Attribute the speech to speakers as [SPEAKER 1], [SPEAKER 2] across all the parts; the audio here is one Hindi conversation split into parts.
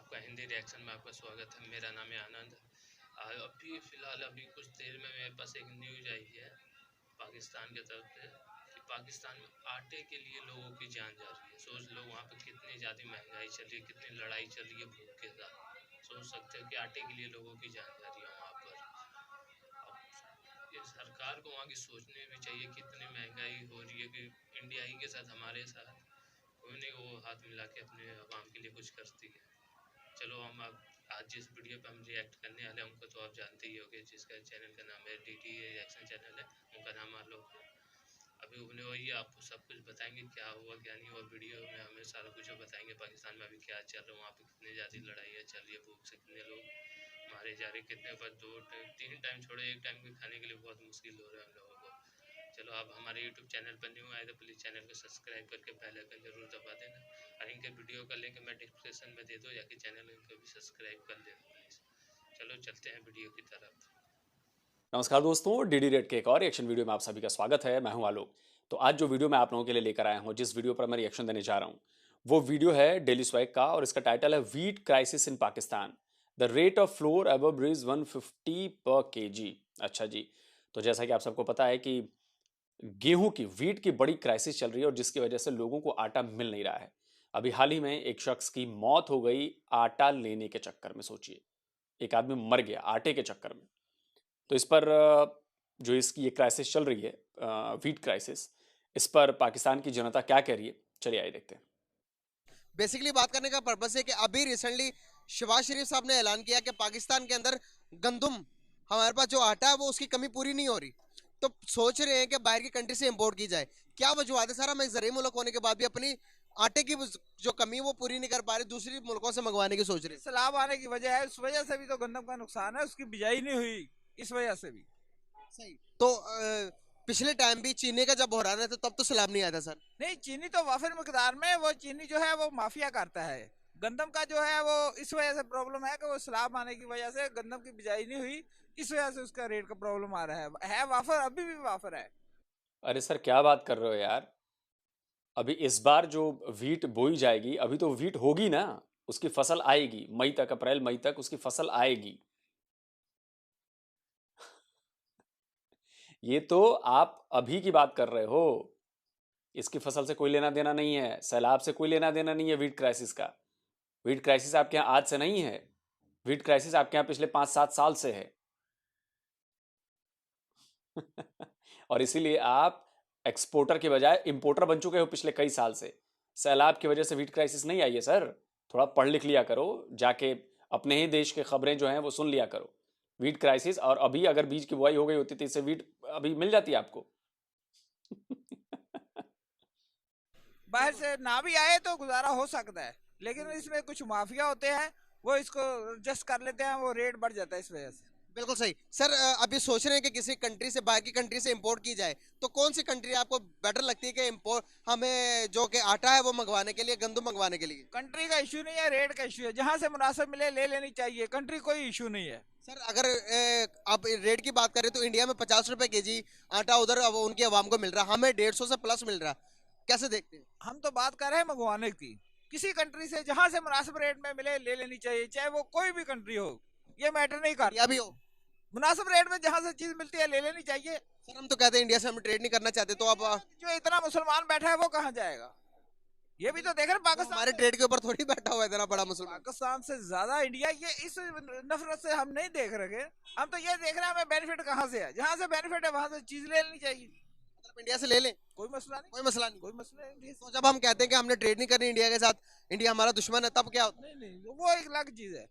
[SPEAKER 1] आपका हिंदी रिएक्शन में आपका स्वागत है। मेरा नाम है आनंद। अभी फ़िलहाल कुछ देर में मेरे पास एक न्यूज़ आई है पाकिस्तान की तरफ से कि पाकिस्तान में आटे के लिए लोगों की जान जा रही है। सोच लो वहाँ पे कितनी ज़्यादा महंगाई चल रही है, कितनी लड़ाई चल रही है भूख के साथ। सोच सकते हो कि आटे के लिए लोगों की जान जा रही है वहाँ पर। अब ये सरकार को वहाँ की सोचने भी चाहिए कि इतनी महंगाई हो रही है कि इंडिया ही के साथ हमारे साथ कोई नहीं वो हाथ मिला के अपने आवाम के लिए कुछ करती है। चलो हम अब आज जिस वीडियो पे हम रिएक्ट करने वाले हैं उनको तो आप जानते ही होंगे, जिसका चैनल का नाम है DD रिएक्शन चैनल है, उनका नाम आलोक है। अभी उन्हें वही आपको सब कुछ बताएंगे क्या हुआ क्या नहीं हुआ। वीडियो में हमें सारा कुछ बताएंगे पाकिस्तान में अभी क्या चल रहा है, वहाँ पे कितनी ज़्यादा लड़ाइयाँ चल रही है, भूख से कितने लोग मारे जा रहे, कितने पर 2 टाइम 3 टाइम छोड़ो, एक टाइम के खाने के लिए बहुत मुश्किल हो रहा है हम लोगों को। चलो आप हमारे यूट्यूब चैनल पर न्यू आए तो प्लीज़ चैनल को सब्सक्राइब करके बेल आइकन जरूर दबा देना, और इनके वीडियो का लिंक मैं डिस्क्रिप्शन में दे दो, या कि चैनल को भी सब्सक्राइब कर लेना प्लीज़। चलो चलते हैं वीडियो की तरफ।
[SPEAKER 2] नमस्कार दोस्तों, डीडी रेड के एक और रिएक्शन वीडियो में आप सभी का स्वागत है। मैं हूं आलोक। तो आज जो वीडियो मैं आप लोगों के लिए लेकर आया हूं, जिस वीडियो पर मैं रिएक्शन देने जा रहा हूं, वो वीडियो है डेली स्वैग का और इसका टाइटल है wheat crisis in Pakistan, the rate of floor above is 150 पर केजी। अच्छा जी, तो जैसा कि आप सबको पता है कि गेहूं की व्हीट की बड़ी क्राइसिस चल रही है और जिसकी वजह से लोगों को आटा मिल नहीं रहा है। अभी हाल ही में एक शख्स की मौत हो गई आटा लेने के चक्कर में। सोचिए, एक आदमी मर गया आटे के चक्कर में। तो इस पर जो इसकी ये क्राइसिस चल रही है, व्हीट क्राइसिस, इस पर पाकिस्तान की जनता क्या कह रही है, चलिए आइए देखते हैं।
[SPEAKER 3] बेसिकली बात करने का पर्पस है कि अभी रिसेंटली शहबाज शरीफ साहब ने ऐलान किया कि पाकिस्तान के अंदर गंदम, हमारे पास जो आटा है वो उसकी कमी पूरी नहीं हो रही, तो सोच रहे हैं कि बाहर की कंट्री से इंपोर्ट की जाए। क्या वजूहत है सर? हम एक ज़रिए मुल्क होने के बाद भी अपनी आटे की जो कमी है वो पूरी नहीं कर पा रहे, दूसरी मुल्कों से मंगवाने की सोच रहे हैं।
[SPEAKER 4] सैलाब आने की वजह है, उस वजह से भी तो गंदम का नुकसान है, उसकी बिजाई नहीं हुई, इस वजह से भी।
[SPEAKER 3] सही। तो पिछले टाइम भी चीनी का जब बहरान है तो तब तो सैलाब नहीं आया था सर।
[SPEAKER 4] नहीं, चीनी तो वाफिर मकदार में, वो चीनी जो है वो माफिया करता है। गंदम का जो है वो इस वजह से प्रॉब्लम है कि वो सैलाब आने की वजह से गंदम की बिजाई नहीं हुई, इस वजह से उसका रेट का प्रॉब्लम आ रहा है वाफर, अभी भी वाफर है।
[SPEAKER 2] अरे सर, क्या बात कर रहे हो यार। अभी इस बार जो व्हीट बोई जाएगी, अभी तो व्हीट होगी ना, उसकी फसल आएगी मई तक, अप्रैल मई तक उसकी फसल आएगी। ये तो आप अभी की बात कर रहे हो, इसकी फसल से कोई लेना देना नहीं है, सैलाब से कोई लेना देना नहीं है व्हीट क्राइसिस का। व्हीट क्राइसिस आपके यहाँ आज से नहीं है, व्हीट क्राइसिस आपके यहाँ पिछले 5-7 साल से है। और इसीलिए आप एक्सपोर्टर के बजाय इंपोर्टर बन चुके हो पिछले कई साल से। सैलाब की वजह से व्हीट क्राइसिस नहीं आई है सर, थोड़ा पढ़ लिख लिया करो, जाके अपने ही देश के खबरें जो हैं वो सुन लिया करो। व्हीट क्राइसिस, और अभी अगर बीज की बुआई हो गई होती तो इससे व्हीट अभी मिल जाती है आपको।
[SPEAKER 4] बाहर से ना भी आए तो गुजारा हो सकता है, लेकिन इसमें कुछ माफिया होते हैं, वो इसको एडजस्ट कर लेते हैं, वो रेट बढ़ जाता है इस वजह से।
[SPEAKER 3] बिल्कुल सही सर। अभी सोच रहे हैं कि किसी कंट्री से, बाहर की कंट्री से इंपोर्ट की जाए, तो कौन सी कंट्री आपको बेटर लगती है कि इंपोर्ट, हमें जो कि आटा है वो मंगवाने के लिए, गंदम मंगवाने के लिए?
[SPEAKER 4] कंट्री का इशू नहीं है, रेट का इशू है, जहां से मुनासिब मिले ले लेनी चाहिए, कंट्री कोई इशू नहीं है।
[SPEAKER 3] सर अगर आप रेट की बात करें तो इंडिया में 50 रुपए केजी आटा उधर अब उनकी आवाम को मिल रहा है, हमें 150 से प्लस मिल रहा है, कैसे देखते हैं?
[SPEAKER 4] हम तो बात कर रहे हैं मंगवाने की, किसी कंट्री से जहां से मुनासिब रेट में मिले ले लेनी चाहिए, चाहे वो कोई भी कंट्री हो, ये मैटर नहीं करता।
[SPEAKER 3] या भी हो,
[SPEAKER 4] मुनासिब रेट में जहां से चीज मिलती है ले लेनी चाहिए।
[SPEAKER 3] सर हम तो कहते हैं इंडिया से हम ट्रेड नहीं करना चाहते, तो आप
[SPEAKER 4] जो इतना मुसलमान बैठा है वो कहाँ जाएगा? ये भी तो देख रहे हैं, पाकिस्तान
[SPEAKER 3] हमारे ट्रेड के ऊपर थोड़ी बैठा हुआ है इतना बड़ा मुसलमान।
[SPEAKER 4] पाकिस्तान से ज्यादा इंडिया, ये इस नफरत से हम नहीं देख रहे, हम तो ये देख रहे हैं हमें बेनिफिट कहाँ से है, जहाँ से बेनिफिट है वहां से चीज ले लेनी चाहिए।
[SPEAKER 3] मतलब इंडिया से ले लें,
[SPEAKER 4] कोई मसला नहीं,
[SPEAKER 3] कोई मसला नहीं।
[SPEAKER 4] कोई मसला नहीं।
[SPEAKER 3] तो जब हम कहते हैं कि हमने ट्रेड नहीं करनी इंडिया के साथ, इंडिया हमारा दुश्मन है, तब क्या होता
[SPEAKER 4] नहीं नहीं, वो एक अलग चीज है।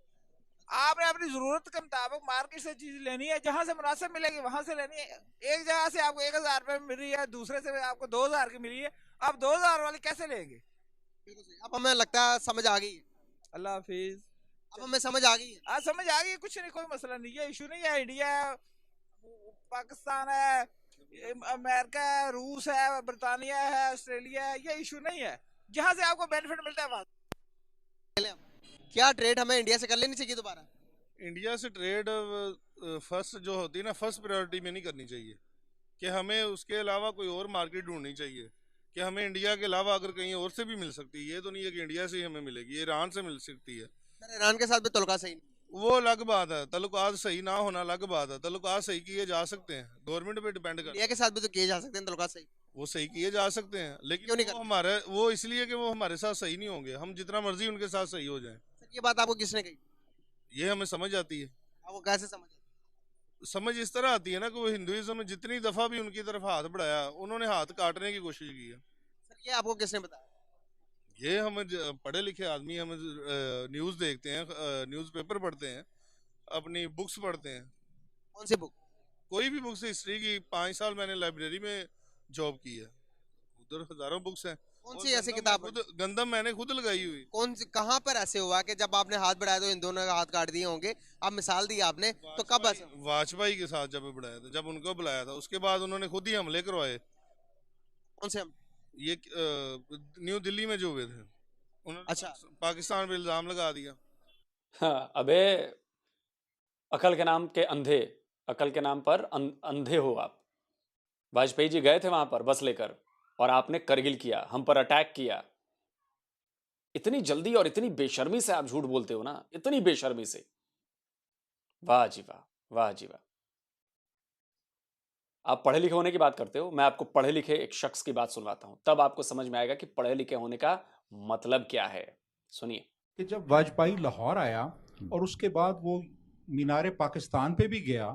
[SPEAKER 4] आपने अपनी जरूरत के मुताबिक मार्केट से चीज लेनी है, जहां से मुनासिब मिलेगी वहां से लेनी है। एक जगह से आपको 1000 रुपए मिल रही है, दूसरे से आपको 2000 की मिली है, आप 2000 वाली कैसे लेंगे?
[SPEAKER 3] है? अब हमें लगता है समझ आ गई है,
[SPEAKER 4] अल्लाह हाफिज।
[SPEAKER 3] अब हमें समझ आ गई है।
[SPEAKER 4] आज समझ आ गई, कुछ नहीं, कोई मसला नहीं, ये इशू नहीं है। इंडिया है, पाकिस्तान है, अमेरिका है, रूस है, बरतानिया है, ऑस्ट्रेलिया है, ये इशू नहीं है, जहां से आपको बेनिफिट मिलता है वहां।
[SPEAKER 3] क्या ट्रेड हमें इंडिया से कर लेनी चाहिए दोबारा?
[SPEAKER 5] इंडिया से ट्रेड फर्स्ट जो होती है ना, फर्स्ट प्रायोरिटी में नहीं करनी चाहिए, कि हमें उसके अलावा कोई और मार्केट ढूंढनी चाहिए, कि हमें इंडिया के अलावा अगर कहीं और से भी मिल सकती है। ये तो नहीं है कि इंडिया से ही हमें मिलेगी, ये ईरान से मिल सकती है,
[SPEAKER 3] सर ईरान के साथ भी तल्लुका सही नहीं।
[SPEAKER 5] वो अलग बात है, तल्लुकात सही ना होना अलग बात है, तल्लुकात सही किए जा सकते हैं, गवर्नमेंट पे डिपेंड कर,
[SPEAKER 3] इंडिया के साथ भी तो किए जा सकते हैं तल्लुका सही।
[SPEAKER 5] वो सही किए जा सकते हैं, लेकिन
[SPEAKER 3] क्यों नहीं
[SPEAKER 5] वो
[SPEAKER 3] करते?
[SPEAKER 5] हमारे वो इसलिए कि वो हमारे साथ सही नहीं होंगे, हम जितना मर्जी उनके साथ सही हो जाएं,
[SPEAKER 3] सर ये बात आपको किसने कही?
[SPEAKER 5] ये हमें समझ आती है।
[SPEAKER 3] आपको कैसे समझ आती?
[SPEAKER 5] समझ इस तरह आती है ना कि वो हिंदुइज्म में जितनी दफा भी उनकी तरफ हाथ बढ़ाया, उन्होंने हाथ काटने की कोशिश की है।
[SPEAKER 3] सर ये आपको किसने बताया?
[SPEAKER 5] ये हम पढ़े लिखे आदमी, हम न्यूज़ देखते हैं, न्यूज़पेपर पढ़ते हैं, अपनी बुक्स पढ़ते हैं,
[SPEAKER 3] कौन सी बुक?
[SPEAKER 5] कोई भी बुक्स, हिस्ट्री की। 5 साल मैंने लाइब्रेरी में जॉब की है, उधर हजारों बुक्स हैं।
[SPEAKER 3] कौन
[SPEAKER 5] और
[SPEAKER 3] सी ऐसी
[SPEAKER 5] गंदम
[SPEAKER 3] किताब
[SPEAKER 5] मैं खुद गंदम मैंने खुद लगाई हुई।
[SPEAKER 3] कौन सी कहाँ पर ऐसे हुआ कि जब आपने हाथ बढ़ाया तो हिंदुओं ने हाथ काट दिए होंगे? आप मिसाल दी आपने, तो कब ऐसा हुआ?
[SPEAKER 5] वाजपेयी के साथ जब बुलाया था, जब उनको बुलाया था, उसके बाद उन्होंने खुद ही हमले करवाए।
[SPEAKER 3] कौन से हम?
[SPEAKER 5] ये न्यू दिल्ली में जो हुए थे, उन्होंने
[SPEAKER 3] अच्छा।
[SPEAKER 5] पाकिस्तान पे इल्जाम लगा दिया।
[SPEAKER 2] हाँ, अबे अकल के नाम के अंधे, अकल के नाम पर अंधे हो आप। वाजपेयी जी गए थे वहां पर बस लेकर, और आपने करगिल किया, हम पर अटैक किया। इतनी जल्दी और इतनी बेशर्मी से आप झूठ बोलते हो ना, इतनी बेशर्मी से। वाह जी वाह, वाह जी वाह। आप पढ़े लिखे होने की बात करते हो, मैं आपको पढ़े लिखे एक शख्स की बात सुनवाता हूं, तब आपको समझ में आएगा कि पढ़े लिखे होने का मतलब क्या है। सुनिए।
[SPEAKER 6] कि जब वाजपेयी लाहौर आया और उसके बाद वो मीनारे पाकिस्तान पे भी गया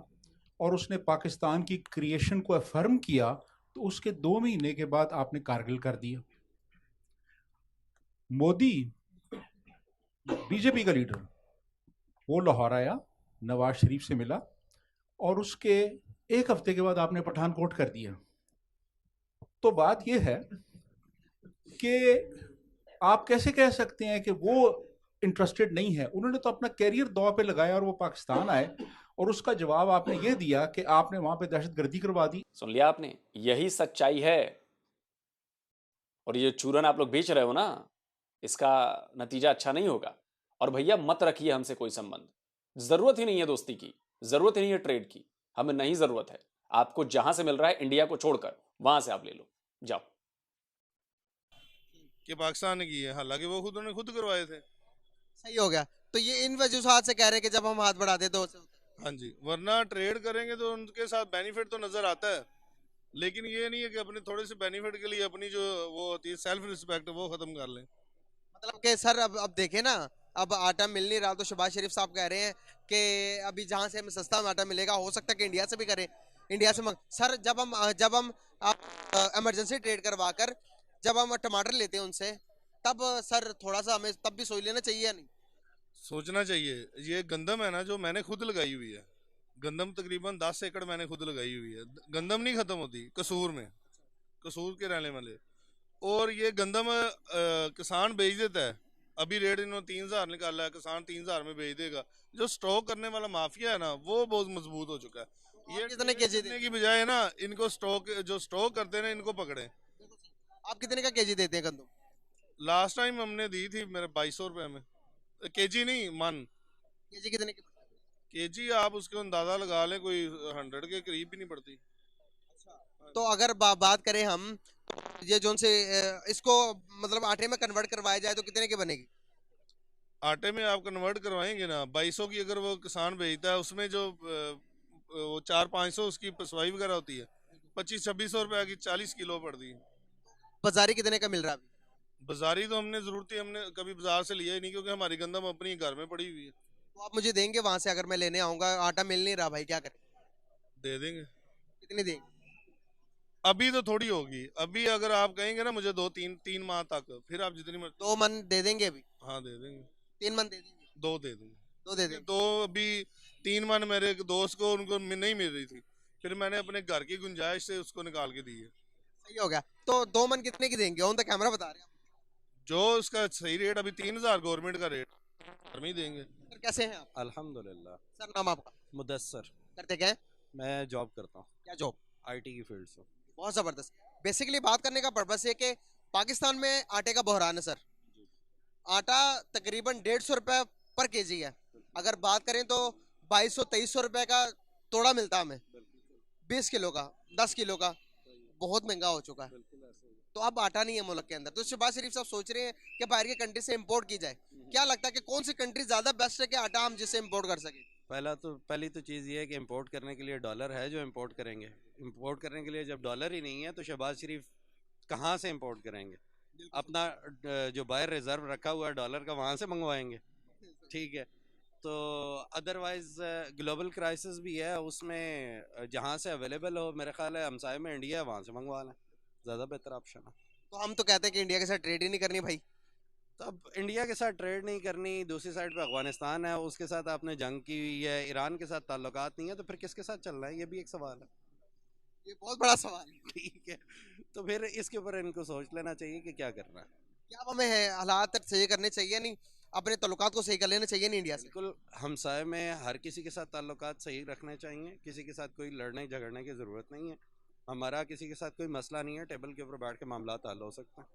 [SPEAKER 6] और उसने पाकिस्तान की क्रिएशन को अफर्म किया, तो उसके 2 महीने के बाद आपने कारगिल कर दिया। मोदी बीजेपी का लीडर, वो लाहौर आया, नवाज शरीफ से मिला, और उसके 1 हफ्ते के बाद आपने पठानकोट कर दिया। तो बात यह है कि आप कैसे कह सकते हैं कि वो इंटरेस्टेड नहीं है? उन्होंने तो अपना कैरियर दांव पे लगाया और वो पाकिस्तान आए, और उसका जवाब आपने ये दिया कि आपने वहां पे दहशतगर्दी करवा दी।
[SPEAKER 2] सुन लिया आपने, यही सच्चाई है। और ये चूरन आप लोग बेच रहे हो ना, इसका नतीजा अच्छा नहीं होगा। और भैया मत रखिए हमसे कोई संबंध, जरूरत ही नहीं है दोस्ती की, जरूरत ही नहीं है ट्रेड की, हमें नहीं जरूरत है। आपको जहां से मिल रहा है इंडिया को छोड़कर, वहां से आप ले लो, जाओ।
[SPEAKER 5] कि पाकिस्तान ने की है, हालांकि वो खुद उन्होंने खुद करवाए थे।
[SPEAKER 3] सही हो गया। तो ये इन वजूहात से कह रहे हैं कि जब हम हाथ बढ़ाते तो ऐसे होता है।
[SPEAKER 5] हाँ जी, वरना ट्रेड करेंगे तो उनके साथ बेनिफिट तो नजर आता है, लेकिन ये नहीं है कि अपने थोड़े से बेनिफिट के लिए अपनी जो वो होती है सेल्फ रिस्पेक्ट, वो खत्म कर लें।
[SPEAKER 3] मतलब कि सर अब देखें ना, अब आटा मिल नहीं रहा तो शहबाज शरीफ साहब कह रहे हैं कि अभी जहाँ से हमें सस्ता में आटा मिलेगा, हो सकता है कि इंडिया से भी करें, इंडिया से सर जब हम इमरजेंसी ट्रेड करवा कर जब हम टमाटर लेते हैं उनसे, तब सर थोड़ा सा हमें तब भी सोच लेना चाहिए या नहीं?
[SPEAKER 5] सोचना चाहिए। ये गंदम है ना, जो मैंने खुद लगाई हुई है, गंदम तकरीबन 10 एकड़ मैंने खुद लगाई हुई है। गंदम नहीं खत्म होती कसूर में, कसूर के रहने वाले। और ये गंदम किसान बेच देता है, अभी रेट इन्होंने 3,000 निकाला है, किसान 3,000 में बेच देगा। जो स्टॉक करने वाला माफिया है ना, वो बहुत मजबूत हो चुका है। ये
[SPEAKER 3] कितने केजी
[SPEAKER 5] करने की बजाय ना, इनको जो स्टॉक करते हैं ना, इनको पकड़े।
[SPEAKER 3] आप कितने का केजी देते हैं गंदम?
[SPEAKER 5] लास्ट टाइम हमने दी थी मेरे 2200 रुपए में, केजी नहीं, मन।
[SPEAKER 3] केजी कितने की?
[SPEAKER 5] केजी आप उसके अंदाजा लगा लें, कोई 100 के करीब भी नहीं पड़ती।
[SPEAKER 3] तो अगर बात करें हम, ये जोन से इसको मतलब आटे में कन्वर्ट करवाया जाए तो कितने की बनेगी?
[SPEAKER 5] आटे में आप कन्वर्ट करवाएंगे ना, 2200 की अगर वो किसान बेचता है, उसमें जो वो 400-500 उसकी पसवाई वगैरह होती है, 2500-2600 रुपए की 40 किलो पड़ती है।
[SPEAKER 3] बाजारी कितने का मिल रहा है अभी?
[SPEAKER 5] बाजारी तो हमने जरूरत ही, हमने कभी बाजार से लिया ही नहीं, क्योंकि हमारी गंदम अपनी घर में पड़ी हुई है।
[SPEAKER 3] तो आप मुझे देंगे वहां से? अगर मैं लेने आऊंगा, आटा मिल नहीं रहा भाई, क्या करें?
[SPEAKER 5] दे देंगे।
[SPEAKER 3] कितनी देंगे?
[SPEAKER 5] अभी तो थोड़ी होगी, अभी अगर आप कहेंगे ना मुझे 2-3 माह तक, फिर आप जितनी
[SPEAKER 3] 2 मन दे देंगे अभी?
[SPEAKER 5] हाँ दे देंगे।
[SPEAKER 3] 3 मन दे देंगे?
[SPEAKER 5] 2 दे देंगे।
[SPEAKER 3] 2 दे देंगे।
[SPEAKER 5] तो अभी 3 मन मेरे एक दोस्त को, उनको नहीं मिल रही थी, फिर मैंने अपने घर की गुंजाइश से उसको निकाल के दी है।
[SPEAKER 3] सही हो गया। तो 2 मन कितने की देंगे? ऑन द कैमरा बता रहे हैं
[SPEAKER 5] जो उसका सही रेट अभी 3,000 गवर्नमेंट का रेट, हम ही देंगे।
[SPEAKER 3] सर। कैसे हैं आप?
[SPEAKER 7] अल्हम्दुलिल्लाह।
[SPEAKER 3] सर नाम आपका?
[SPEAKER 7] मुदस्सर।
[SPEAKER 3] करते क्या है?
[SPEAKER 7] मैं जॉब करता हूँ
[SPEAKER 3] क्या जॉब?
[SPEAKER 7] आईटी की फील्ड से।
[SPEAKER 3] बहुत जबरदस्त। बेसिकली बात करने का पर्पस है कि पाकिस्तान में आटे का बहरान है सर। आटा तकरीबन 150 रुपए पर केजी है। अगर बात करें तो 2200-2300 रुपए का तोड़ा मिलता है हमें, 20 किलो का, 10 किलो का। बहुत महंगा हो चुका है। तो अब आटा नहीं है मुल्क के अंदर, तो शहबाज शरीफ साहब सोच रहे हैं कि बाहर की कंट्री से इंपोर्ट की जाए। क्या लगता है कि कौन सी कंट्री ज्यादा बेस्ट है कि आटा हम जिससे इंपोर्ट कर सके?
[SPEAKER 7] पहली तो चीज़ ये है कि इंपोर्ट करने के लिए डॉलर है जो इंपोर्ट करेंगे। इंपोर्ट करने के लिए जब डॉलर ही नहीं है तो शहबाज शरीफ कहाँ से इंपोर्ट करेंगे? अपना जो बाहर रिजर्व रखा हुआ है डॉलर का वहाँ से मंगवाएंगे। ठीक है, तो अदरवाइज ग्लोबल क्राइसिस भी है, उसमें जहाँ से अवेलेबल हो, मेरे ख्याल है हमसाय में इंडिया है, वहाँ से मंगवा लें, ज़्यादा बेहतर ऑप्शन है।
[SPEAKER 3] तो हम तो कहते हैं कि इंडिया के साथ ट्रेड ही नहीं करनी भाई।
[SPEAKER 7] तो अब इंडिया के साथ ट्रेड नहीं करनी, दूसरी साइड पे अफगानिस्तान है, उसके साथ आपने जंग की हुई है, ईरान के साथ ताल्लुकात नहीं है, तो फिर किसके साथ चल रहा है, ये भी एक सवाल है।
[SPEAKER 3] ये बहुत बड़ा सवाल है।
[SPEAKER 7] ठीक है, तो फिर इसके ऊपर इनको सोच लेना चाहिए कि क्या करना है।
[SPEAKER 3] क्या अब हमें है हालात सही करने चाहिए, नहीं अपने ताल्लुकात को सही कर लेना चाहिए नहीं इंडिया से?
[SPEAKER 7] बिल्कुल, हमसाय में हर किसी के साथ ताल्लुकात सही रखने चाहिए, किसी के साथ कोई लड़ने झगड़ने की ज़रूरत नहीं है। हमारा किसी के साथ कोई मसला नहीं है, टेबल के ऊपर बैठ के मामला हल हो सकते हैं।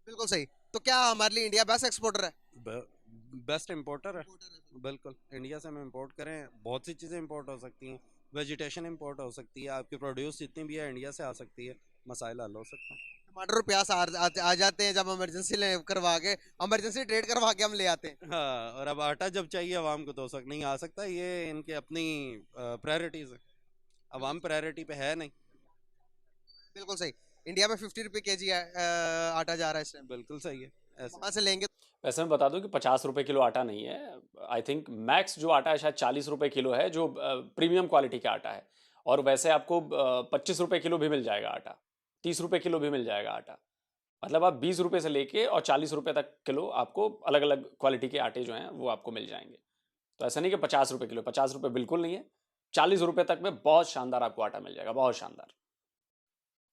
[SPEAKER 3] बिल्कुल सही। तो क्या हमारे लिए इंडिया बेस्ट एक्सपोर्टर है?
[SPEAKER 7] बेस्ट इम्पोर्टर है, बिल्कुल। इंडिया से हम इंपोर्ट करें, बहुत सी चीज़ें इंपोर्ट हो सकती हैं, वेजिटेशन इंपोर्ट हो सकती है, आपकी प्रोड्यूस जितनी भी है इंडिया से आ सकती है, मसाइल हल हो सकते हैं।
[SPEAKER 3] टमाटर और प्याज आ जाते हैं जब इमरजेंसी करवा के, इमरजेंसी ट्रेड करवा के हम ले आते हैं।
[SPEAKER 7] हाँ, और अब आटा जब चाहिए आवाम को तो नहीं आ सकता, ये इनके अपनी प्रायोरिटीज़ है, आवाम प्रायोरिटी पे है नहीं।
[SPEAKER 3] बिल्कुल सही। इंडिया में 50 रुपये केजी आटा जा रहा है इस टाइम,
[SPEAKER 7] बिल्कुल सही है, ऐसे
[SPEAKER 3] वहाँ से लेंगे।
[SPEAKER 2] वैसे मैं बता दूं कि 50 रुपए किलो आटा नहीं है। आई थिंक मैक्स जो आटा है शायद 40 रुपए किलो है, जो प्रीमियम क्वालिटी का आटा है। और वैसे आपको 25 रुपए किलो भी मिल जाएगा आटा, 30 रुपए किलो भी मिल जाएगा आटा। मतलब आप 20 रुपए से लेके और 40 रुपए तक किलो आपको अलग अलग क्वालिटी के आटे जो हैं वो आपको मिल जाएंगे। तो ऐसा नहीं कि 50 रुपए किलो, 50 रुपए बिल्कुल नहीं है, 40 रुपए तक में बहुत शानदार आपको आटा मिल जाएगा, बहुत शानदार।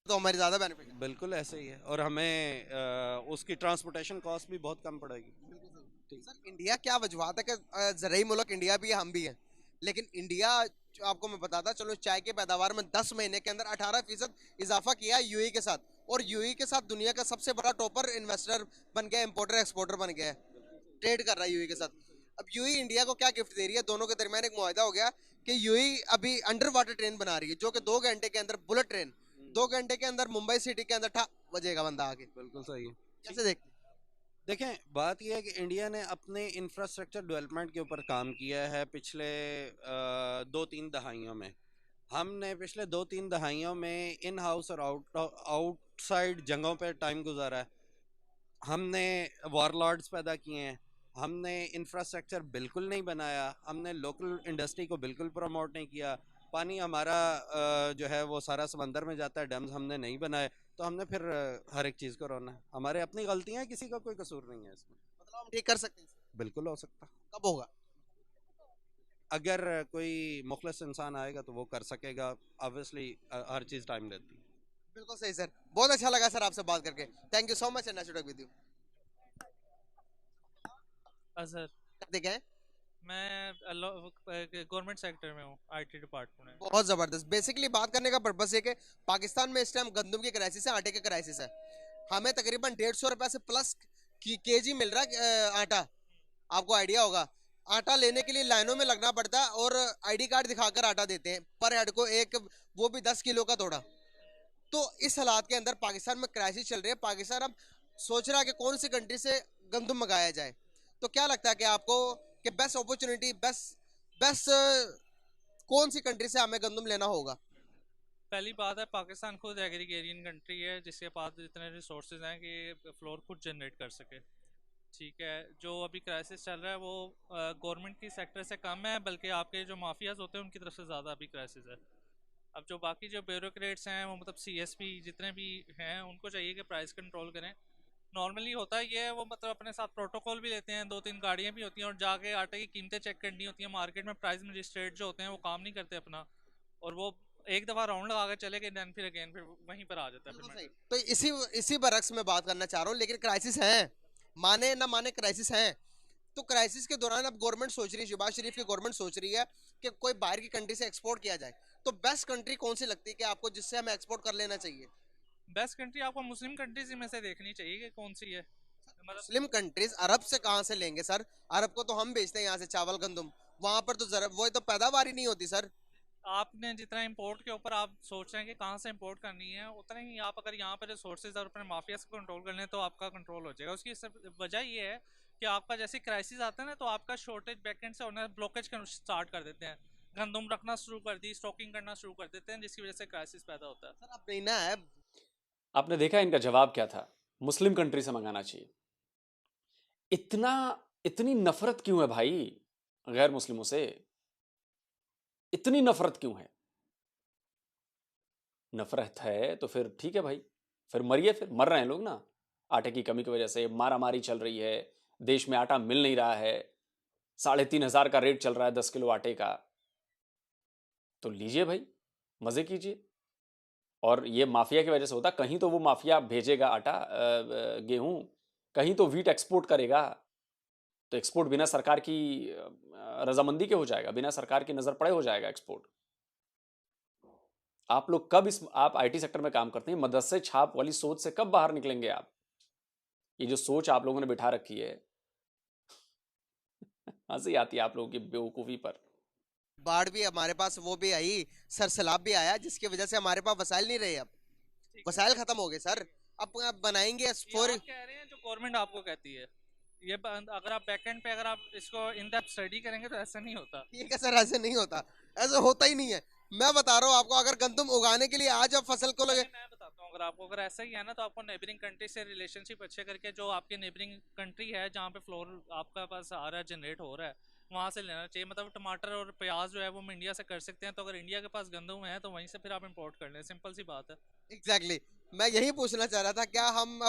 [SPEAKER 3] तो हमारी ज़्यादा बेनिफिट है।
[SPEAKER 7] बिल्कुल ऐसे ही है, और हमें उसकी ट्रांसपोर्टेशन कॉस्ट भी बहुत कम पड़ेगी।
[SPEAKER 3] सर इंडिया क्या वजूहत है कि ज़रूरी मुल्क इंडिया भी है, हम भी हैं, लेकिन इंडिया जो आपको मैं बताता चलो, चाय की पैदावार में 10 महीने के अंदर 18% इजाफा किया है यूएई के साथ, और यूएई के साथ दुनिया का सबसे बड़ा टॉपर इन्वेस्टर बन गया, इंपोर्टर एक्सपोर्टर बन गया है, ट्रेड कर रहा है यूएई के साथ। अब यूएई इंडिया को क्या गिफ्ट दे रही है? दोनों के दरमियान एक मुआहदा हो गया कि यूएई अभी अंडर वाटर ट्रेन बना रही है, जो कि 2 घंटे के अंदर, बुलेट ट्रेन 2 घंटे के अंदर मुंबई सिटी के अंदर ठा बजेगा बंदा आके।
[SPEAKER 7] बिल्कुल सही है।
[SPEAKER 3] कैसे
[SPEAKER 7] देखें, बात यह है कि इंडिया ने अपने इंफ्रास्ट्रक्चर डेवलपमेंट के ऊपर काम किया है पिछले 2-3 दहाइयों में। हमने पिछले 2-3 दहाइयों में इन हाउस और आउटसाइड जगहों पे टाइम गुजारा है। हमने वॉरलॉर्ड्स पैदा किए हैं, हमने इंफ्रास्ट्रक्चर बिल्कुल नहीं बनाया, हमने लोकल इंडस्ट्री को बिल्कुल प्रमोट नहीं किया। पानी हमारा जो है वो सारा समंदर में जाता है, डैम्स हमने नहीं बनाए, तो हमने फिर हर एक चीज़ को रोना है। हमारे अपनी गलतियाँ हैं, किसी का कोई कसूर नहीं है इसमें।
[SPEAKER 3] मतलब हम ठीक कर सकते हैं?
[SPEAKER 7] बिल्कुल हो सकता।
[SPEAKER 3] कब होगा?
[SPEAKER 7] अगर कोई मुखलिस इंसान आएगा तो वो कर सकेगा। ऑब्वियसली हर चीज़ टाइम लेती है।
[SPEAKER 3] बिल्कुल सही सर, बहुत अच्छा लगा सर आपसे बात करके। Thank you so much and nice to talk with you.
[SPEAKER 8] Sir
[SPEAKER 3] करते क्या है?
[SPEAKER 8] मैं गवर्नमेंट सेक्टर में हूँ, आईटी डिपार्टमेंट में।
[SPEAKER 3] बहुत जबरदस्त। बेसिकली बात करने का पर्पस है कि पाकिस्तान में इस टाइम गंदम की क्राइसिस है, आटे की क्राइसिस है। हमें तकरीबन 150 रुपए से प्लस केजी मिल रहा है आटा, आपको आइडिया होगा। आटा लेने के लिए लाइनों में लगना पड़ता है और आईडी कार्ड दिखाकर आटा देते हैं पर हेड को, एक वो भी 10 किलो का थोड़ा। तो इस हालात के अंदर पाकिस्तान में क्राइसिस चल रही है। पाकिस्तान अब सोच रहा है कि कौन सी कंट्री से गंदम मंगाया जाए। तो क्या लगता है कि आपको कि बेस्ट अपॉर्चुनिटी, बेस्ट कौन सी कंट्री से हमें गंदम लेना होगा?
[SPEAKER 8] पहली बात है, पाकिस्तान खुद एग्रीगेरियन कंट्री है, जिसके पास इतने रिसोर्सेज हैं कि फ्लोर खुद जनरेट कर सके। ठीक है, जो अभी क्राइसिस चल रहा है वो गवर्नमेंट की सेक्टर से कम है, बल्कि आपके जो माफियाज होते हैं उनकी तरफ से ज़्यादा अभी क्राइसिस है। अब जो बाकी जो ब्यूरोक्रेट्स हैं, वो मतलब सीएसपी जितने भी हैं, उनको चाहिए कि प्राइस कंट्रोल करें। नॉर्मली होता है ये, वो मतलब अपने साथ प्रोटोकॉल भी लेते हैं, 2-3 गाड़ियाँ भी होती हैं, और जाके आटे की कीमतें चेक करनी होती हैं। मार्केट में प्राइस मजिस्ट्रेट जो होते हैं वो काम नहीं करते अपना, और वो एक दफ़ा राउंड लगा के चले गए, देन फिर अगेन फिर वहीं पर आ जाता है।
[SPEAKER 3] सही। तो इसी बरक्स में बात करना चाह रहा हूँ, लेकिन क्राइसिस है, माने ना माने क्राइसिस है। तो क्राइसिस के दौरान अब गवर्नमेंट सोच रही है, शहबाज शरीफ की गवर्नमेंट सोच रही है कि कोई बाहर की कंट्री से एक्सपोर्ट किया जाए। तो बेस्ट कंट्री कौन सी लगती है कि आपको, जिससे हमें एक्सपोर्ट कर लेना चाहिए?
[SPEAKER 8] बेस्ट कंट्री आपको मुस्लिम कंट्रीज में से देखनी चाहिए कि कौन सी है।
[SPEAKER 3] मुस्लिम कंट्रीज अरब से कहाँ से लेंगे सर? अरब को तो हम बेचते हैं यहाँ से चावल गंदम, वहाँ पर तो जरा वो तो पैदावार ही नहीं होती सर।
[SPEAKER 8] आपने जितना इंपोर्ट के ऊपर आप सोच रहे हैं कि कहाँ से इंपोर्ट करनी है, उतना ही आप अगर यहाँ पर रिसोर्सेज और अपने माफिया को कंट्रोल कर लें तो आपका कंट्रोल हो जाएगा। उसकी वजह ये है कि आपका जैसे क्राइसिस आता है ना, तो आपका शॉर्टेज बैकएंड से होना ब्लॉकेज स्टार्ट कर देते हैं, गंदम रखना शुरू कर दी, स्टॉकिंग करना शुरू कर देते हैं, जिसकी वजह से क्राइसिस पैदा होता है।
[SPEAKER 3] सर अब नहीं ना है।
[SPEAKER 2] आपने देखा इनका जवाब क्या था? मुस्लिम कंट्री से मंगाना चाहिए। इतना इतनी नफरत क्यों है भाई गैर मुस्लिमों से? इतनी नफरत क्यों है? नफरत है तो फिर ठीक है भाई, फिर मरिए, फिर मर रहे हैं लोग ना आटे की कमी की वजह से, मारामारी चल रही है, देश में आटा मिल नहीं रहा है, 3,500 का रेट चल रहा है 10 किलो आटे का। तो लीजिए भाई, मजे कीजिए। और ये माफिया की वजह से होता, कहीं तो वो माफिया भेजेगा आटा, गेहूं, कहीं तो व्हीट एक्सपोर्ट करेगा, तो एक्सपोर्ट बिना सरकार की रजामंदी के हो जाएगा, बिना सरकार की नजर पड़े हो जाएगा एक्सपोर्ट। आप लोग कब आप आईटी सेक्टर में काम करते हैं, मदरसे छाप वाली सोच से कब बाहर निकलेंगे आप? ये जो सोच आप लोगों ने बिठा रखी है, हंसी आती है आप लोगों की बेवकूफी पर।
[SPEAKER 3] बाढ़ भी हमारे पास वो भी आई, सर सैलाब भी आया, जिसकी वजह से हमारे पास वसाइल नहीं रहे। अब वसाइल खत्म हो गए सर। अब बनाएंगे
[SPEAKER 8] ये
[SPEAKER 3] फॉर।
[SPEAKER 8] आप कह रहे हैं जो गवर्नमेंट आपको कहती है, ये अगर आप बैकएंड पे अगर आप इसको इन डेप्थ स्टडी करेंगे तो ऐसा नहीं होता।
[SPEAKER 3] ठीक है सर, ऐसे नहीं होता, ऐसे होता ही नहीं है। मैं बता रहा हूँ आपको, अगर गंदम उगाने के लिए आज आप फसल को लगे।
[SPEAKER 8] मैं बताता हूँ, अगर आपको अगर ऐसा ही है ना, तो आपको नेबरिंग कंट्री से रिलेशनशिप अच्छे करके, जो आपके नेबरिंग कंट्री है जहाँ पे फ्लोर आपका पास आ रहा है, जनरेट हो रहा है, वहाँ से लेना चाहिए। मतलब टमाटर और प्याज जो है वो हम इंडिया से कर सकते हैं, तो अगर इंडिया के पास गंदम है तो वहीं से फिर आप इंपोर्ट कर लें, सिंपल सी बात है।
[SPEAKER 3] एग्जैक्टली मैं यही पूछना चाह रहा था, क्या हम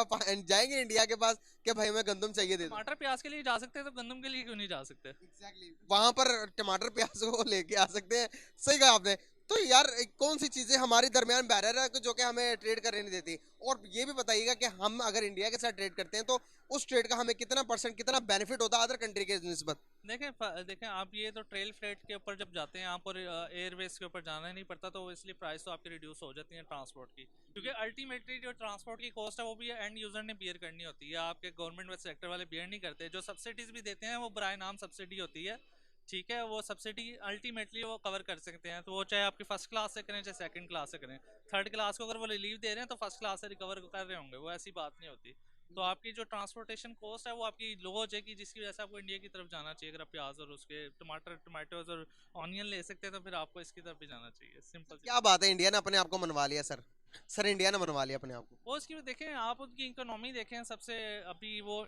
[SPEAKER 3] जाएंगे इंडिया के पास कि भाई हमें गंदम चाहिए, दे दो।
[SPEAKER 8] टमाटर प्याज के लिए जा सकते हैं तो गंदम के लिए क्यों नहीं जा सकते?
[SPEAKER 3] एग्जैक्टली वहां पर टमाटर प्याज को लेके आ सकते हैं। सही कहा आपने। तो यार कौन सी चीजें हमारे दरमियान बैरियर है जो कि हमें ट्रेड करने नहीं देती? और ये भी बताइएगा कि हम अगर इंडिया के साथ ट्रेड करते हैं तो उस ट्रेड का हमें कितना परसेंट, कितना बेनिफिट होता है अदर कंट्री के निस्बत?
[SPEAKER 8] देखें आप, ये तो ट्रेल फ्रेट के ऊपर जब जाते हैं आप और एयरवेज के ऊपर जाना ही नहीं पड़ता, तो इसलिए प्राइस तो आपकी रिड्यूस हो जाती है ट्रांसपोर्ट की, क्योंकि अल्टीमेटली जो ट्रांसपोर्ट की कॉस्ट है वो भी एंड यूजर ने बियर करनी होती है, आपके गवर्नमेंट सेक्टर वाले बियर नहीं करते। जो सब्सिडीज भी देते हैं वो बराए नाम सब्सिडी होती है, ठीक है, वो सब्सिडी अल्टीमेटली वो कवर कर सकते हैं, तो वो चाहे आपकी फर्स्ट क्लास से करें चाहे सेकंड क्लास से करें, थर्ड क्लास को अगर वो रिलीव दे रहे हैं तो फर्स्ट क्लास से रिकवर कर रहे होंगे, वो ऐसी बात नहीं होती। तो आपकी जो ट्रांसपोर्टेशन कॉस्ट है वो आपकी लो हो जाएगी, जिसकी वजह से आपको इंडिया की तरफ जाना चाहिए। अगर आप प्याज और उसके टमाटोज और ऑनियन ले सकते हैं तो फिर आपको इसकी तरफ भी जाना चाहिए, सिंपल।
[SPEAKER 3] क्या बात है, इंडिया ने अपने आप को मनवा लिया सर। सर इंडिया ने मनवा लिया अपने आप को।
[SPEAKER 8] वो उसकी देखें, आप उनकी इकोनॉमी देखें, सबसे अभी वो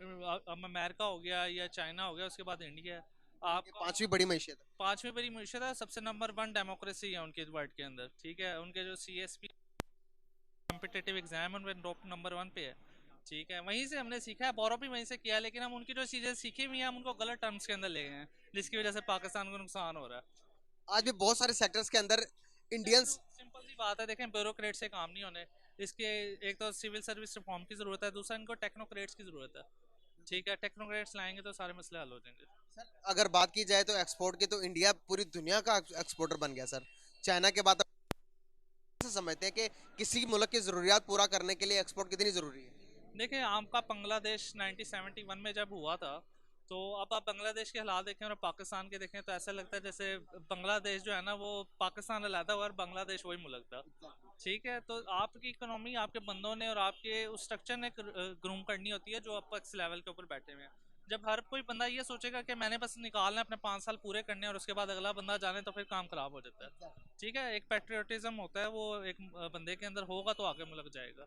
[SPEAKER 8] अमेरिका हो गया या चाइना हो गया, उसके बाद इंडिया है। आप
[SPEAKER 3] पांचवी बड़ी मैशियत है।
[SPEAKER 8] पांचवी बड़ी मीशत है, सबसे नंबर 1 डेमोक्रेसी है उनके वर्ल्ड के अंदर, ठीक है। उनके जो CSP कॉम्पिटिटिव एग्जाम है उनमें टॉप नंबर 1 पे है, ठीक है। वहीं से हमने सीखा है, बोरो भी वहीं से किया, लेकिन हम उनकी जो चीज़ें सीखी हुई हैं हम उनको गलत टर्म्स के अंदर ले गए हैं, जिसकी वजह से पाकिस्तान को नुकसान हो रहा है।
[SPEAKER 3] आज भी बहुत सारे सेक्टर्स के अंदर इंडियंस।
[SPEAKER 8] सिंपल सी बात है, देखें ब्यूरोक्रेट से काम नहीं होने, इसके एक तो सिविल सर्विस रिफॉर्म की ज़रूरत है, दूसरा इनको टेक्नोक्रेट्स की ज़रूरत है, ठीक है। टेक्नोक्रेट्स लाएंगे तो सारे मसले हल हो जाएंगे।
[SPEAKER 3] सर अगर बात की जाए तो एक्सपोर्ट की, तो इंडिया पूरी दुनिया का एक्सपोर्टर बन गया सर। चाइना के बाद ऐसा समझते हैं कि किसी मुल्क की ज़रूरियात पूरा करने के लिए एक्सपोर्ट कितनी ज़रूरी है?
[SPEAKER 8] देखें, आपका बांग्लादेश 1971 में जब हुआ था, तो अब आप बांग्लादेश के हालात देखें और पाकिस्तान के देखें तो ऐसा लगता है जैसे बांग्लादेश जो है ना वो पाकिस्तान अलहदा हुआ और बांग्लादेश वही मुल्क था, ठीक है। तो आपकी इकोनॉमी आपके बंदों ने और आपके उस स्ट्रक्चर ने ग्रूम करनी होती है जो अपेक्स लेवल के ऊपर बैठे हुए हैं। जब हर कोई बंदा ये सोचेगा कि मैंने बस निकालना है, अपने 5 साल पूरे करने और उसके बाद अगला बंदा जाने, तो फिर काम खराब हो जाता है, ठीक है। एक पेट्रियोटिज्म होता है, वो एक बंदे के अंदर होगा तो आगे मुल्क जाएगा।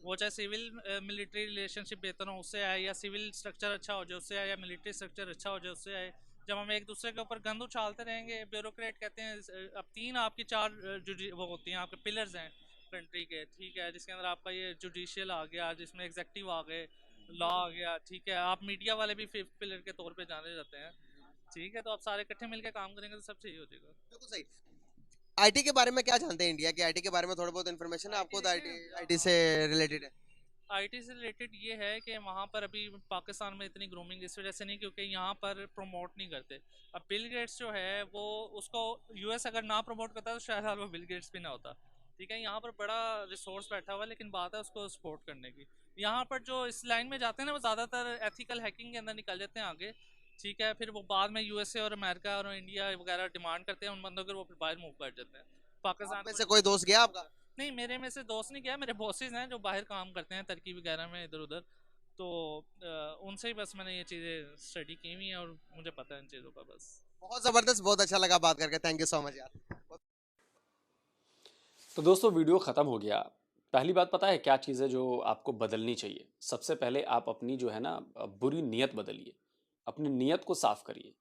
[SPEAKER 8] वो चाहे सिविल मिलिट्री रिलेशनशिप बेहतर हो उससे आए, या सिविल स्ट्रक्चर अच्छा हो जाए उससे आए, या मिलिट्री स्ट्रक्चर अच्छा हो जाए उससे आए। जब हम एक दूसरे के ऊपर गंद उछालते रहेंगे, ब्यूरोक्रेट कहते हैं, अब 3 आपकी 4 वो होती हैं आपके पिलर्स हैं कंट्री के, ठीक है, जिसके अंदर आपका ये जुडिशियल आ गया, जिसमें एग्जेक्टिव आ गए, लॉ आ गया, ठीक है। आप मीडिया वाले भी 5th पिलर के तौर पे जाने जाते हैं, ठीक है। तो आप सारे इकट्ठे मिलकर काम करेंगे तो सब सही हो जाएगा।
[SPEAKER 3] बिल्कुल सही। आईटी के बारे में क्या जानते हैं? इंडिया के आईटी के बारे में थोड़ा बहुत इन्फॉर्मेशन है आपको? आईटी से रिलेटेड है।
[SPEAKER 8] आईटी से रिलेटेड ये है कि वहाँ पर अभी पाकिस्तान में इतनी ग्रूमिंग इस वजह से नहीं, क्योंकि यहाँ पर प्रमोट नहीं करते। अब बिल गेट्स जो है वो, उसको यूएस अगर ना प्रमोट करता तो शायद हाल वो बिल गेट्स भी ना होता, ठीक है। यहाँ पर बड़ा रिसोर्स बैठा हुआ है, लेकिन बात है उसको सपोर्ट करने की। यहाँ पर जो इस लाइन में जाते हैं ना वो ज़्यादातर एथिकल हैकिंग के अंदर निकल जाते हैं आगे, ठीक है, फिर वो बाद में यूएसए और अमेरिका और इंडिया वगैरह डिमांड करते हैं उन बंदों के, वो फिर बाहर मूव कर जाते हैं। पाकिस्तान
[SPEAKER 3] आप में
[SPEAKER 8] को
[SPEAKER 3] से कोई दोस्त गया आपका?
[SPEAKER 8] नहीं, मेरे में से दोस्त नहीं गया, मेरे बॉसेज हैं जो बाहर काम करते हैं टर्की वगैरह में इधर उधर, तो उनसे ही बस मैंने ये चीज़ें स्टडी की हुई हैं और मुझे पता है इन चीज़ों का बस।
[SPEAKER 3] बहुत जबरदस्त, बहुत अच्छा लगा बात करके, थैंक यू सो मच यार।
[SPEAKER 2] तो दोस्तों वीडियो ख़त्म हो गया। पहली बात पता है क्या चीज़ है जो आपको बदलनी चाहिए? सबसे पहले आप अपनी जो है ना बुरी नीयत बदलिए, अपनी नीयत को साफ करिए।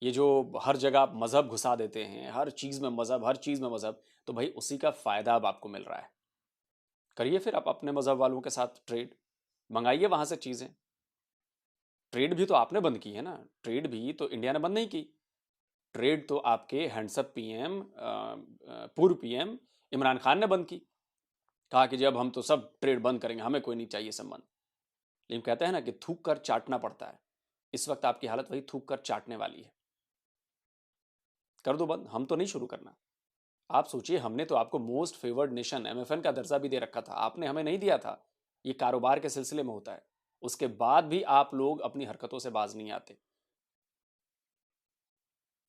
[SPEAKER 2] ये जो हर जगह आप मज़हब घुसा देते हैं, हर चीज़ में मज़हब, हर चीज़ में मज़हब, तो भाई उसी का फ़ायदा अब आपको मिल रहा है। करिए फिर आप अपने मज़हब वालों के साथ ट्रेड, मंगाइए वहाँ से चीज़ें। ट्रेड भी तो आपने बंद की है ना, ट्रेड भी तो इंडिया ने बंद नहीं की। ट्रेड तो आपके हैंडसम पीएम, पूर्व पीएम इमरान खान ने बंद की। कहा कि जब हम तो सब ट्रेड बंद करेंगे, हमें कोई नहीं चाहिए संबंध। लेकिन कहते हैं ना कि थूक कर चाटना पड़ता है। इस वक्त आपकी हालत वही थूक कर चाटने वाली है। कर दो बंद, हम तो नहीं शुरू करना। आप सोचिए, हमने तो आपको मोस्ट फेवर्ड नेशन एमएफएन का दर्जा भी दे रखा था, आपने हमें नहीं दिया था। ये कारोबार के सिलसिले में होता है। उसके बाद भी आप लोग अपनी हरकतों से बाज नहीं आते।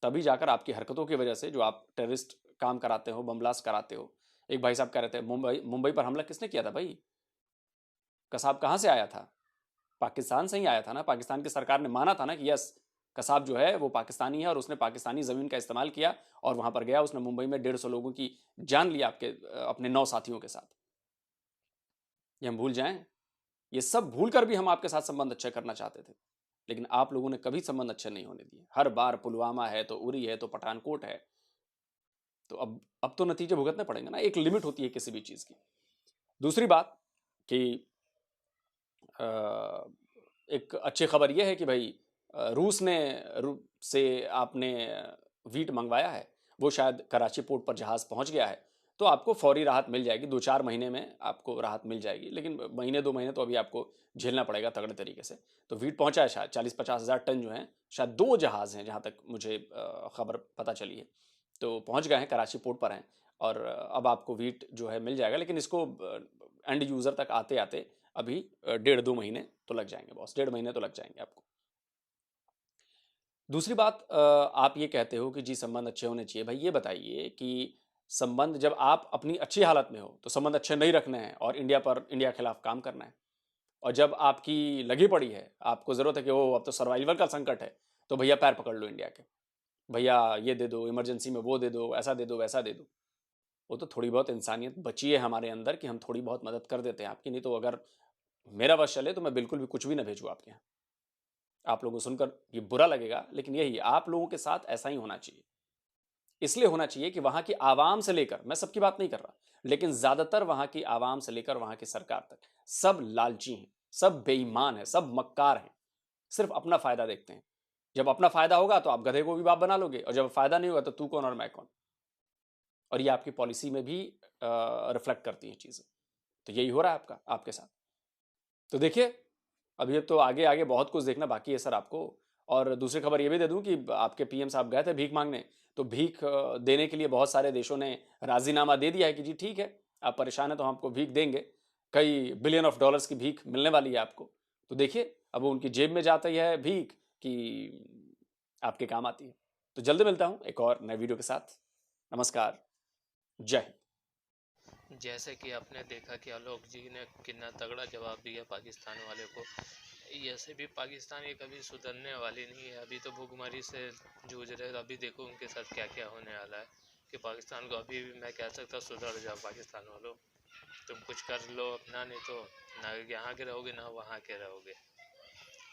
[SPEAKER 2] तभी जाकर आपकी हरकतों की वजह से जो आप टेररिस्ट काम कराते हो, बम ब्लास्ट कराते हो। एक भाई साहब कह रहे थे मुंबई पर हमला किसने किया था भाई? कसाब कहाँ से आया था? पाकिस्तान से ही आया था ना। पाकिस्तान की सरकार ने माना था ना कि यस, कसाब जो है वो पाकिस्तानी है और उसने पाकिस्तानी ज़मीन का इस्तेमाल किया और वहाँ पर गया, उसने मुंबई में 150 लोगों की जान ली आपके अपने 9 साथियों के साथ। ये हम भूल जाएं? ये सब भूल कर भी हम आपके साथ संबंध अच्छे करना चाहते थे, लेकिन आप लोगों ने कभी संबंध अच्छे नहीं होने दिए। हर बार पुलवामा है तो उरी है तो पठानकोट है, तो अब तो नतीजे भुगतने पड़ेंगे ना। एक लिमिट होती है किसी भी चीज़ की। दूसरी बात कि एक अच्छी खबर यह है कि भाई रूस से आपने वीट मंगवाया है, वो शायद कराची पोर्ट पर जहाज़ पहुंच गया है, तो आपको फौरी राहत मिल जाएगी। 2-4 महीने में आपको राहत मिल जाएगी, लेकिन महीने 2 महीने तो अभी आपको झेलना पड़ेगा तगड़े तरीके से। तो वीट पहुंचा है शायद 40-50 हज़ार टन जो हैं, शायद 2 जहाज़ हैं जहाँ तक मुझे खबर पता चली है, तो पहुंच गए हैं, कराची पोर्ट पर हैं और अब आपको वीट जो है मिल जाएगा। लेकिन इसको एंड यूज़र तक आते आते अभी 1.5-2 महीने तो लग जाएंगे बॉस, 1.5 महीने तो लग जाएंगे आपको। दूसरी बात, आप ये कहते हो कि जी संबंध अच्छे होने चाहिए। भाई ये बताइए कि संबंध जब आप अपनी अच्छी हालत में हो तो संबंध अच्छे नहीं रखने हैं और इंडिया के खिलाफ काम करना है, और जब आपकी लगी पड़ी है, आपको ज़रूरत है कि वो अब तो सर्वाइवल का संकट है, तो भैया पैर पकड़ लो इंडिया के, भैया ये दे दो, इमरजेंसी में वो दे दो, ऐसा दे दो, वैसा दे दो। वो तो थोड़ी बहुत इंसानियत बची है हमारे अंदर कि हम थोड़ी बहुत मदद कर देते हैं आपकी। नहीं तो अगर मेरा वश चले तो मैं बिल्कुल भी कुछ भी ना भेजूँ आपके यहाँ। आप लोगों को सुनकर ये बुरा लगेगा, लेकिन यही आप लोगों के साथ ऐसा ही होना चाहिए। इसलिए होना चाहिए कि वहां की आवाम से लेकर, मैं सबकी बात नहीं कर रहा, लेकिन ज्यादातर वहां की आवाम से लेकर वहां की सरकार तक सब लालची हैं, सब बेईमान हैं, सब मक्कार हैं, सिर्फ अपना फायदा देखते हैं। जब अपना फायदा होगा तो आप गधे को भी बाप बना लोगे, और जब फायदा नहीं होगा तो तू कौन और मैं कौन। और ये आपकी पॉलिसी में भी रिफ्लेक्ट करती हैं चीजें। तो यही हो रहा है आपके साथ। तो देखिए, अभी तो आगे आगे बहुत कुछ देखना बाकी है सर आपको। और दूसरी खबर ये भी दे दूं कि आपके पीएम साहब गए थे भीख मांगने, तो भीख देने के लिए बहुत सारे देशों ने राजीनामा दे दिया है कि जी ठीक है, आप परेशान हैं तो हम आपको भीख देंगे। कई बिलियन ऑफ डॉलर्स की भीख मिलने वाली है आपको। तो देखिए अब वो उनकी जेब में जाती है भीख कि आपके काम आती है। तो जल्दी मिलता हूँ एक और नए वीडियो के साथ। नमस्कार, जय हिंद।
[SPEAKER 1] जैसे कि आपने देखा कि आलोक जी ने कितना तगड़ा जवाब दिया पाकिस्तान वाले को। ऐसे भी पाकिस्तान ये कभी सुधरने वाली नहीं है। अभी तो भूखमरी से जूझ रहे, अभी देखो उनके साथ क्या क्या होने वाला है। कि पाकिस्तान को अभी भी मैं कह सकता सुधर जाओ पाकिस्तान वालों, तुम कुछ कर लो अपना, नहीं तो ना यहाँ के रहोगे ना वहाँ के रहोगे।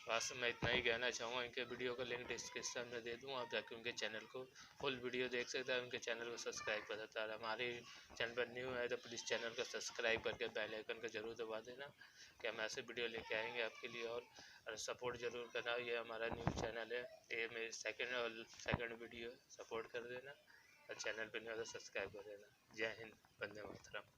[SPEAKER 1] बस मैं इतना ही कहना चाहूँगा। इनके वीडियो का लिंक डिस्क्रिप्शन में दे दूँ, आप जाके उनके चैनल को फुल वीडियो देख सकते हैं। उनके चैनल को सब्सक्राइब कर सकता है। हमारे चैनल पर न्यू है तो प्लीज़ चैनल को सब्सक्राइब करके बेल आइकन को जरूर दबा देना कि हम ऐसे वीडियो लेके आएंगे आपके लिए। और सपोर्ट जरूर करना। ये हमारा न्यू चैनल है, ये मेरी सेकंड वीडियो, सपोर्ट कर देना और चैनल पर नहीं हो तो सब्सक्राइब कर देना। जय हिंद, वंदे मातरम।